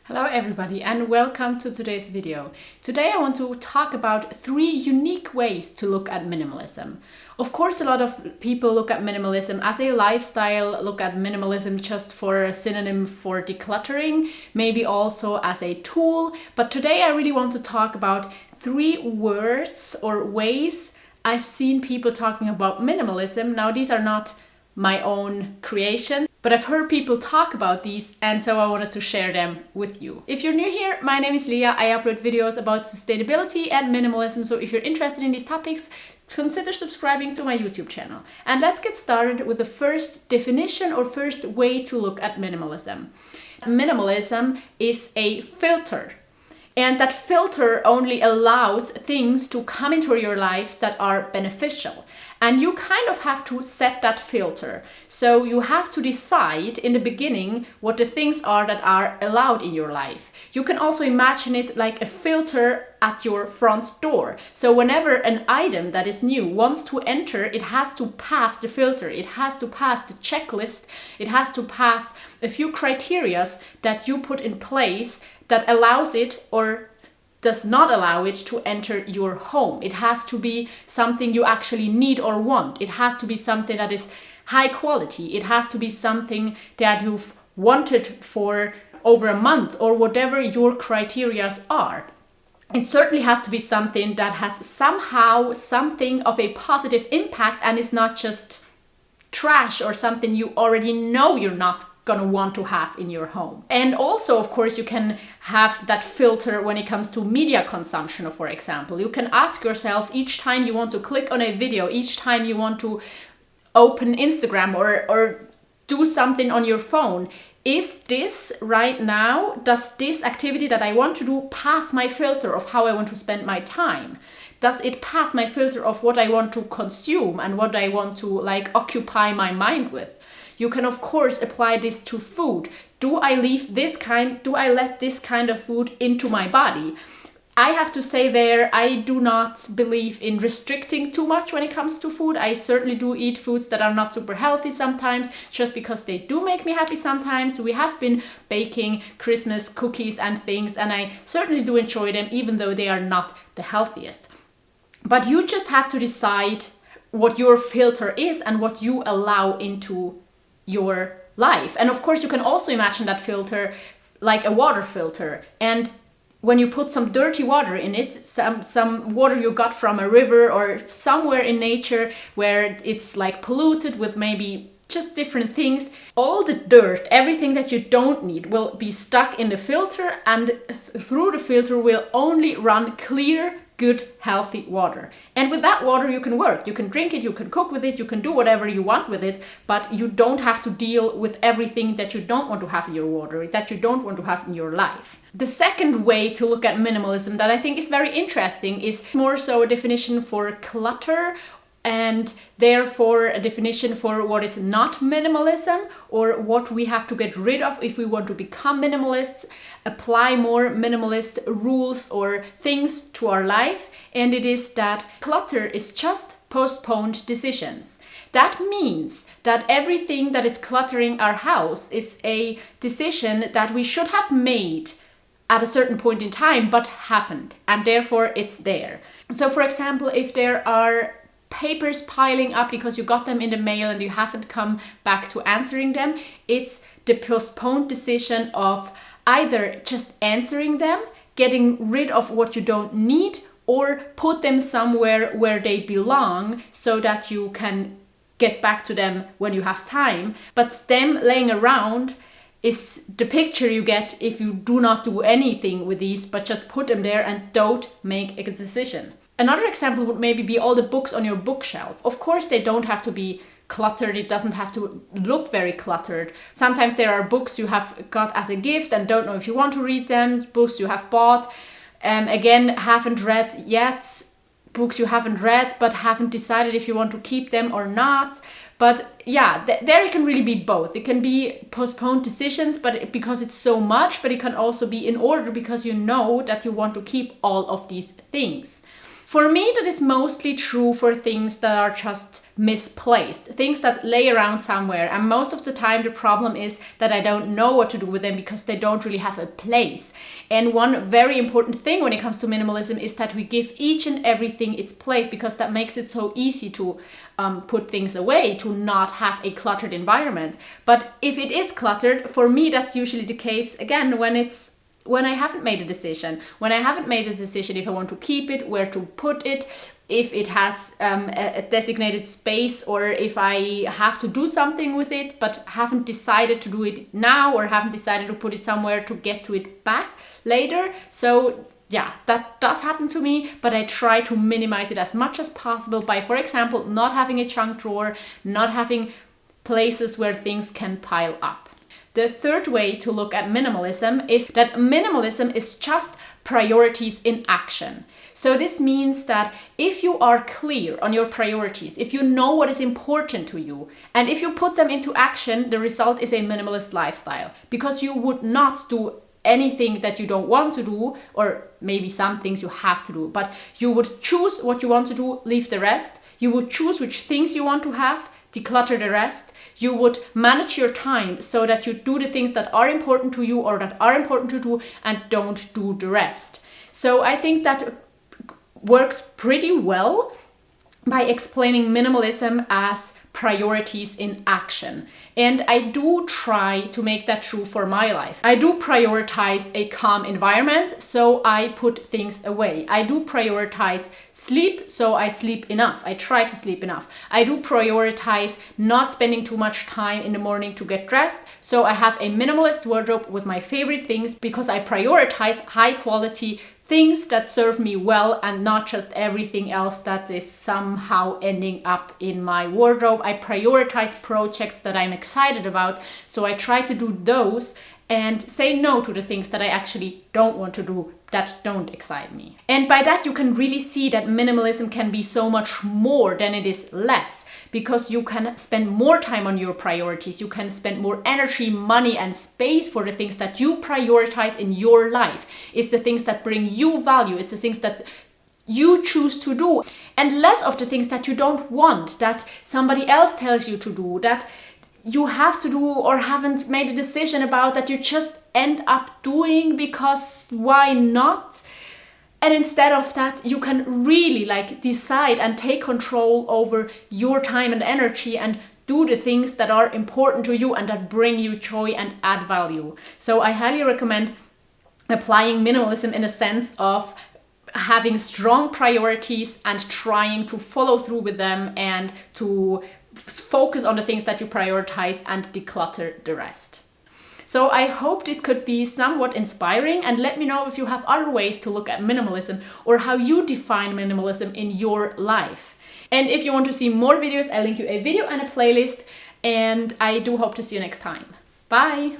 Hello everybody and welcome to today's video. Today I want to talk about 3 unique ways to look at minimalism. Of course, a lot of people look at minimalism as a lifestyle, look at minimalism just for a synonym for decluttering, maybe also as a tool. But today I really want to talk about 3 words or ways I've seen people talking about minimalism. Now, these are not my own creation, but I've heard people talk about these, and so I wanted to share them with you. If you're new here, my name is Leah. I upload videos about sustainability and minimalism, so if you're interested in these topics, consider subscribing to my YouTube channel. And let's get started with the first definition or first way to look at minimalism. Minimalism is a filter. And that filter only allows things to come into your life that are beneficial. And you kind of have to set that filter. So you have to decide in the beginning what the things are that are allowed in your life. You can also imagine it like a filter at your front door. So whenever an item that is new wants to enter, it has to pass the filter. It has to pass the checklist. It has to pass a few criteria that you put in place that allows it or does not allow it to enter your home. It has to be something you actually need or want. It has to be something that is high quality. It has to be something that you've wanted for over a month or whatever your criteria are. It certainly has to be something that has somehow something of a positive impact and is not just trash or something you already know you're not gonna want to have in your home. And also, of course, you can have that filter when it comes to media consumption, for example. You can ask yourself each time you want to click on a video, each time you want to open Instagram or do something on your phone, is this right now, does this activity that I want to do pass my filter of how I want to spend my time? Does it pass my filter of what I want to consume and what I want to occupy my mind with? You can of course apply this to food. Do I let this kind of food into my body? I have to say there, I do not believe in restricting too much when it comes to food. I certainly do eat foods that are not super healthy sometimes, just because they do make me happy sometimes. We have been baking Christmas cookies and things, and I certainly do enjoy them, even though they are not the healthiest. But you just have to decide what your filter is and what you allow into your life. And of course, you can also imagine that filter like a water filter. And when you put some dirty water in it, some water you got from a river or somewhere in nature where it's like polluted with maybe just different things, all the dirt, everything that you don't need will be stuck in the filter, and through the filter will only run clear, good, healthy water. And with that water you can work, you can drink it, you can cook with it, you can do whatever you want with it, but you don't have to deal with everything that you don't want to have in your water, that you don't want to have in your life. The second way to look at minimalism that I think is very interesting is more so a definition for clutter, and therefore a definition for what is not minimalism, or what we have to get rid of if we want to become minimalists, apply more minimalist rules or things to our life. And it is that clutter is just postponed decisions. That means that everything that is cluttering our house is a decision that we should have made at a certain point in time but haven't, and therefore it's there. So for example, if there are papers piling up because you got them in the mail and you haven't come back to answering them, it's the postponed decision of either just answering them, getting rid of what you don't need, or put them somewhere where they belong so that you can get back to them when you have time. But them laying around is the picture you get if you do not do anything with these, but just put them there and don't make a decision. Another example would maybe be all the books on your bookshelf. Of course, they don't have to be cluttered. It doesn't have to look very cluttered. Sometimes there are books you have got as a gift and don't know if you want to read them, books you have bought, again, haven't read yet, books you haven't read but haven't decided if you want to keep them or not. But yeah, there it can really be both. It can be postponed decisions because it's so much, but it can also be in order because you know that you want to keep all of these things. For me, that is mostly true for things that are just misplaced, things that lay around somewhere. And most of the time the problem is that I don't know what to do with them because they don't really have a place. And one very important thing when it comes to minimalism is that we give each and everything its place, because that makes it so easy to put things away, to not have a cluttered environment. But if it is cluttered, for me that's usually the case again when I haven't made a decision. When I haven't made a decision if I want to keep it, where to put it, if it has a designated space, or if I have to do something with it but haven't decided to do it now, or haven't decided to put it somewhere to get to it back later. So yeah, that does happen to me, but I try to minimize it as much as possible by, for example, not having a junk drawer, not having places where things can pile up. The third way to look at minimalism is that minimalism is just priorities in action. So this means that if you are clear on your priorities, if you know what is important to you, and if you put them into action, the result is a minimalist lifestyle, because you would not do anything that you don't want to do, or maybe some things you have to do, but you would choose what you want to do, leave the rest. You would choose which things you want to have, declutter the rest. You would manage your time so that you do the things that are important to you or that are important to do, and don't do the rest. So I think that works pretty well by explaining minimalism as priorities in action. And I do try to make that true for my life. I do prioritize a calm environment, so I put things away. I do prioritize sleep, so I sleep enough. I try to sleep enough. I do prioritize not spending too much time in the morning to get dressed, so I have a minimalist wardrobe with my favorite things, because I prioritize high quality things that serve me well, and not just everything else that is somehow ending up in my wardrobe. I prioritize projects that I'm excited about, so I try to do those and say no to the things that I actually don't want to do, that don't excite me. And by that you can really see that minimalism can be so much more than it is less, because you can spend more time on your priorities, you can spend more energy, money and space for the things that you prioritize in your life. It's the things that bring you value, it's the things that you choose to do, and less of the things that you don't want, that somebody else tells you to do, that you have to do or haven't made a decision about, that you just end up doing because why not? And instead of that, you can really decide and take control over your time and energy, and do the things that are important to you and that bring you joy and add value. So I highly recommend applying minimalism in a sense of having strong priorities and trying to follow through with them, and to focus on the things that you prioritize and declutter the rest. So I hope this could be somewhat inspiring, and let me know if you have other ways to look at minimalism, or how you define minimalism in your life. And if you want to see more videos, I'll link you a video and a playlist, and I do hope to see you next time. Bye!